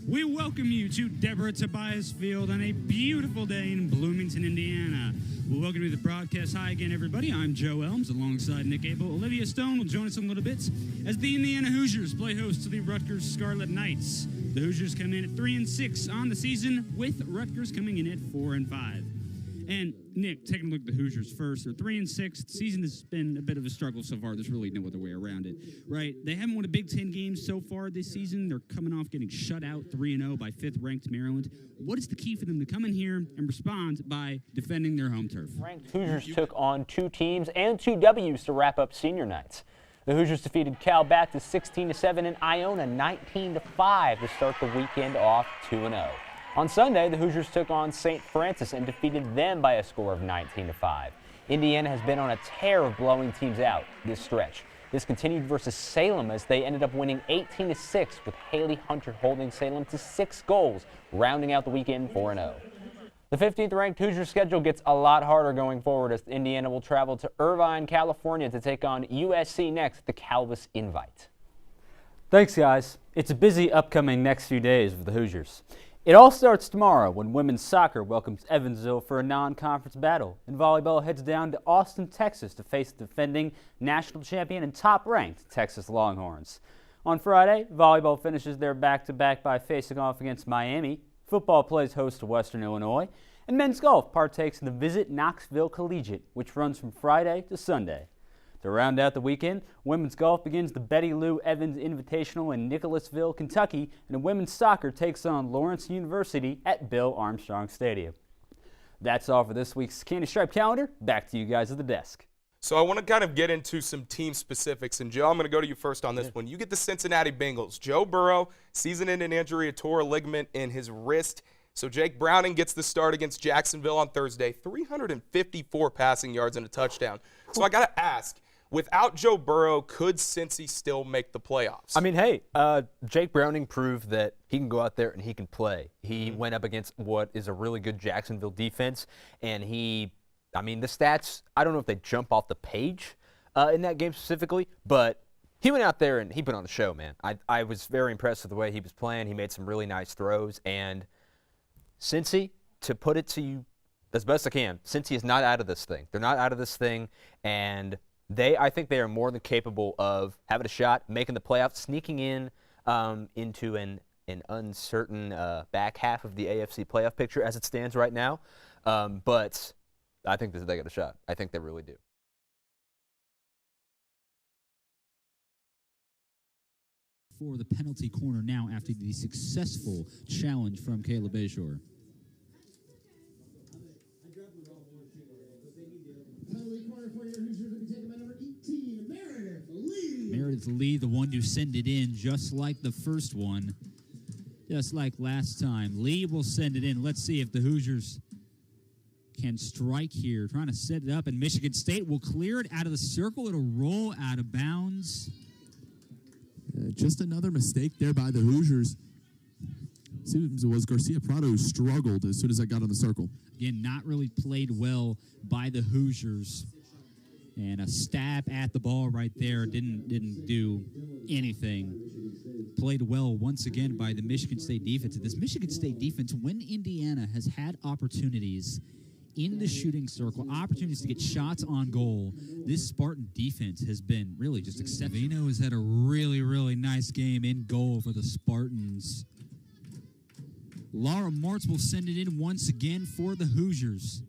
We welcome you to Deborah Tobias Field on a beautiful day in Bloomington, Indiana. We welcome you to the broadcast. Hi again, everybody. I'm Joe Elms alongside Nick Abel. Olivia Stone will join us in a little bit as the Indiana Hoosiers play host to the Rutgers Scarlet Knights. The Hoosiers come in at 3-6 on the season, with Rutgers coming in at 4-5. And Nick, taking a look at the Hoosiers first, they're 3-6. The season has been a bit of a struggle so far. There's really no other way around it, right? They haven't won a Big Ten game so far this season. They're coming off getting shut out 3-0 by 5th-ranked Maryland. What is the key for them to come in here and respond by defending their home turf? Ranked Hoosiers took on 2 teams and 2 W's to wrap up senior nights. The Hoosiers defeated Cal Baptist 16-7 and Iona 19-5 to start the weekend off 2-0. On Sunday, the Hoosiers took on St. Francis and defeated them by a score of 19-5. Indiana has been on a tear of blowing teams out this stretch. This continued versus Salem as they ended up winning 18-6 with Haley Hunter holding Salem to 6 goals, rounding out the weekend 4-0. The 15th-ranked Hoosiers schedule gets a lot harder going forward as Indiana will travel to Irvine, California to take on USC next at the Calvis Invite. Thanks, guys. It's a busy upcoming next few days with the Hoosiers. It all starts tomorrow when women's soccer welcomes Evansville for a non-conference battle, and volleyball heads down to Austin, Texas to face the defending national champion and top-ranked Texas Longhorns. On Friday, volleyball finishes their back-to-back by facing off against Miami. Football plays host to Western Illinois, and men's golf partakes in the Visit Knoxville Collegiate, which runs from Friday to Sunday. To round out the weekend, women's golf begins the Betty Lou Evans Invitational in Nicholasville, Kentucky, and women's soccer takes on Lawrence University at Bill Armstrong Stadium. That's all for this week's Candy Stripe calendar. Back to you guys at the desk. So I want to kind of get into some team specifics. And, Joe, I'm going to go to you first on this one. You get the Cincinnati Bengals. Joe Burrow, season-ending injury, a tore ligament in his wrist. So Jake Browning gets the start against Jacksonville on Thursday, 354 passing yards and a touchdown. So I got to ask, without Joe Burrow, could Cincy still make the playoffs? I mean, hey, Jake Browning proved that he can go out there and he can play. He went up against what is a really good Jacksonville defense, and the stats, I don't know if they jump off the page in that game specifically, but he went out there and he put on a show, man. I was very impressed with the way he was playing. He made some really nice throws, and Cincy, to put it to you as best I can, Cincy is not out of this thing. They're not out of this thing, and I think they are more than capable of having a shot, making the playoffs, sneaking in into an uncertain back half of the AFC playoff picture as it stands right now. But I think they got a shot. I think they really do. For the penalty corner now after the successful challenge from Caleb Bayshore. Meredith Lee, the one to send it in, just like the first one, just like last time. Lee will send it in. Let's see if the Hoosiers can strike here, trying to set it up, and Michigan State will clear it out of the circle. It'll roll out of bounds. Just another mistake there by the Hoosiers. Seems it was Garcia Prado who struggled as soon as I got on the circle. Again, not really played well by the Hoosiers. And a stab at the ball right there didn't do anything. Played well once again by the Michigan State defense. This Michigan State defense, when Indiana has had opportunities in the shooting circle, opportunities to get shots on goal, this Spartan defense has been really just exceptional. Vino has had a really, really nice game in goal for the Spartans. Laura Martz will send it in once again for the Hoosiers.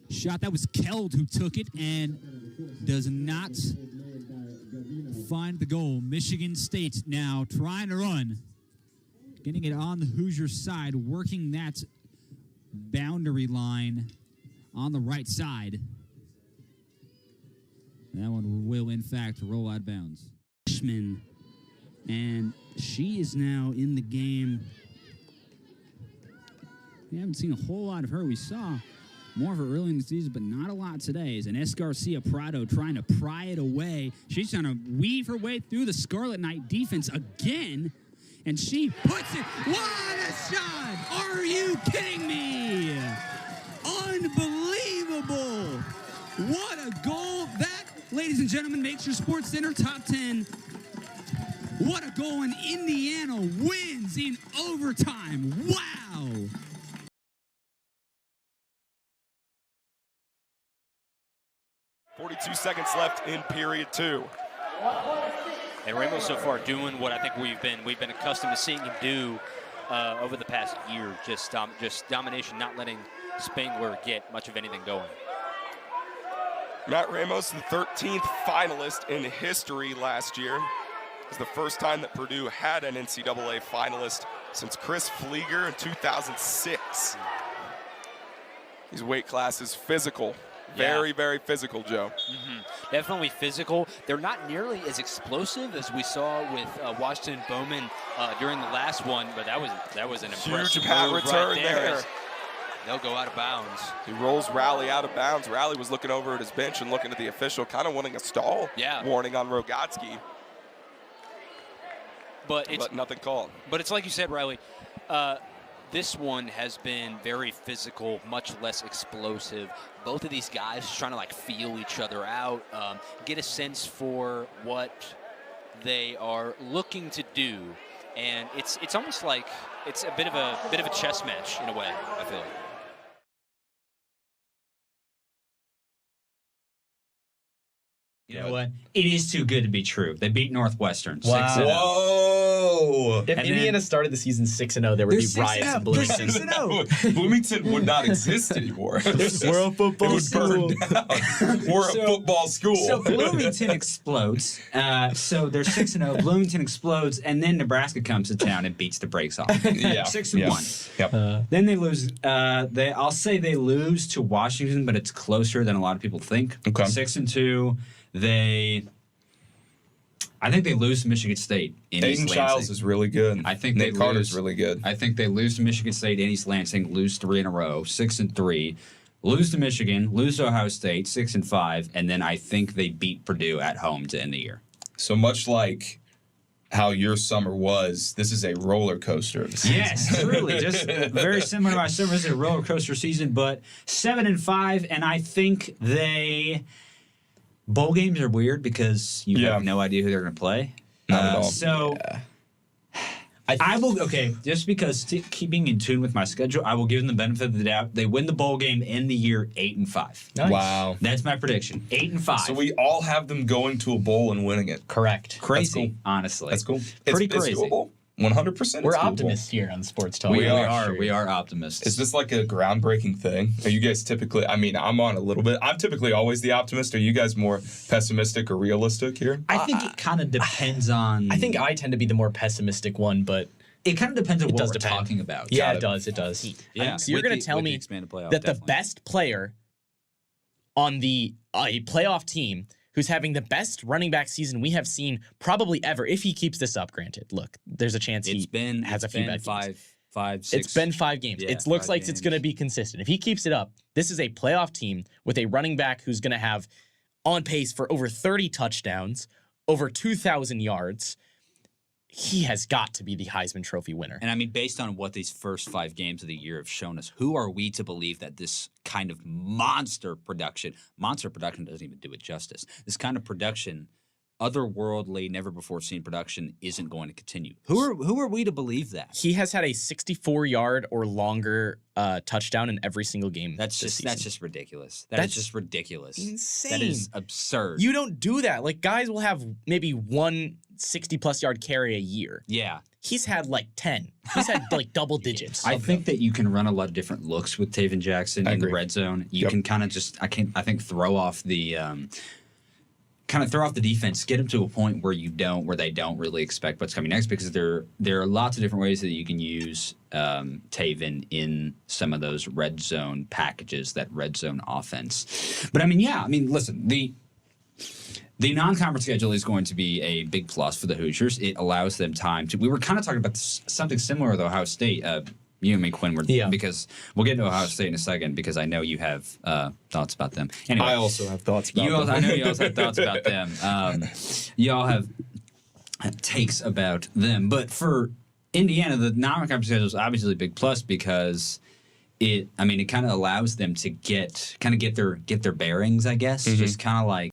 Shot, that was Keld who took it and does not find the goal. Michigan State now trying to run. Getting it on the Hoosier side, working that boundary line on the right side. That one will, in fact, roll out of bounds. And she is now in the game. We haven't seen a whole lot of her. We saw more of her early in the season, but not a lot today. As an S. Garcia Prado trying to pry it away. She's trying to weave her way through the Scarlet Knight defense again, and she puts it. What a shot! Are you kidding me? Unbelievable! What a goal! That, ladies and gentlemen, makes your Sports Center Top 10 What a goal, and Indiana wins in overtime. Wow. 42 seconds left in period 2. And Rainbow so far doing what I think we've been accustomed to seeing him do over the past year. Just domination, not letting Spangler get much of anything going. Matt Ramos, the 13th finalist in history last year. It's the first time that Purdue had an NCAA finalist since Chris Flieger in 2006. These weight classes physical. Very, very physical, Joe. Definitely physical. They're not nearly as explosive as we saw with Washington Bowman during the last one, but that was an impressive Huge pat move return right there. there. They'll go out of bounds. He rolls Rowley out of bounds. Rowley was looking over at his bench and looking at the official, kind of wanting a stall warning on Rogatsky. But nothing called. But it's like you said, Riley. This one has been very physical, much less explosive. Both of these guys trying to feel each other out, get a sense for what they are looking to do, and it's almost like it's a bit of a chess match in a way. I feel like. You know what? It is too good to be true. They beat Northwestern 6-0. Whoa! If Indiana started the season 6-0, there would be riots in Bloomington. Bloomington would not exist anymore. We're a football school. We're a football school. So Bloomington explodes. So they're 6-0. Bloomington explodes, and then Nebraska comes to town and beats the brakes off. 6-1. Yep. Then they lose. I'll say they lose to Washington, but it's closer than a lot of people think. Okay. 6-2. I think they lose to Michigan State in East Aiden Lansing. Childs is really good. I think Nate they Carter's lose. really good. I think they lose to Michigan State in East Lansing, lose 3 in a row, 6-3. Lose to Michigan, lose to Ohio State, 6-5, and then I think they beat Purdue at home to end the year. So much like how your summer was, this is a roller coaster of a season. Yes, truly, just very similar to my summer. This is a roller coaster season, but 7-5, and I think they. Bowl games are weird because you have no idea who they're going to play. Not at all. So I will, just because keeping in tune with my schedule, I will give them the benefit of the doubt. They win the bowl game in the year 8-5. Nice. Wow. That's my prediction. 8-5. So we all have them going to a bowl and winning it. Correct. Crazy, cool. honestly. That's cool. Pretty crazy. It's doable. 100%. We're it's doable. optimists here on Sports Talk. We are. Sure. We are optimists. Is this like a groundbreaking thing? Are you guys typically, I'm on a little bit. I'm typically always the optimist. Are you guys more pessimistic or realistic here? I think it kind of depends on. I think I tend to be the more pessimistic one, but it kind of depends on what does we're depend. talking about. yeah, it does. It does. Yeah. So you're going to tell me that the best player on a playoff team who's having the best running back season we have seen probably ever, if he keeps this up, granted. Look, there's a chance he has a few bad games. Five, 6. It's been 5 games. Yeah, it looks 5 like games. it's going to be consistent. If he keeps it up, this is a playoff team with a running back who's going to have on pace for over 30 touchdowns, over 2,000 yards. He has got to be the Heisman Trophy winner. And I mean, based on what these first 5 games of the year have shown us, who are we to believe that this kind of monster production doesn't even do it justice. This kind of production, otherworldly, never before seen production, isn't going to continue. Who are we to believe that? He has had a 64-yard or longer touchdown in every single game. That's this just season. ridiculous. That's That's just ridiculous. insane. That is absurd. You don't do that. Like, guys will have maybe one 60-plus yard carry a year. Yeah. He's had like 10. He's had like double digits. I think that you can run a lot of different looks with Taven Jackson in the red zone. You can kind of just, I think, throw off the defense, get them to a point where they don't really expect what's coming next, because there are lots of different ways that you can use Taven in some of those red zone packages, that red zone offense. But listen, the non-conference schedule is going to be a big plus for the Hoosiers. It allows them time to. We were kind of talking about something similar with Ohio State. You and me, Quinn, because we'll get into Ohio State in a second, because I know you have thoughts about them. Anyway, I also have thoughts about them. I know you also have thoughts about them. You all have takes about them. But for Indiana, the non-conference schedule is obviously a big plus, because it kind of allows them to get their bearings, I guess. Just kind of like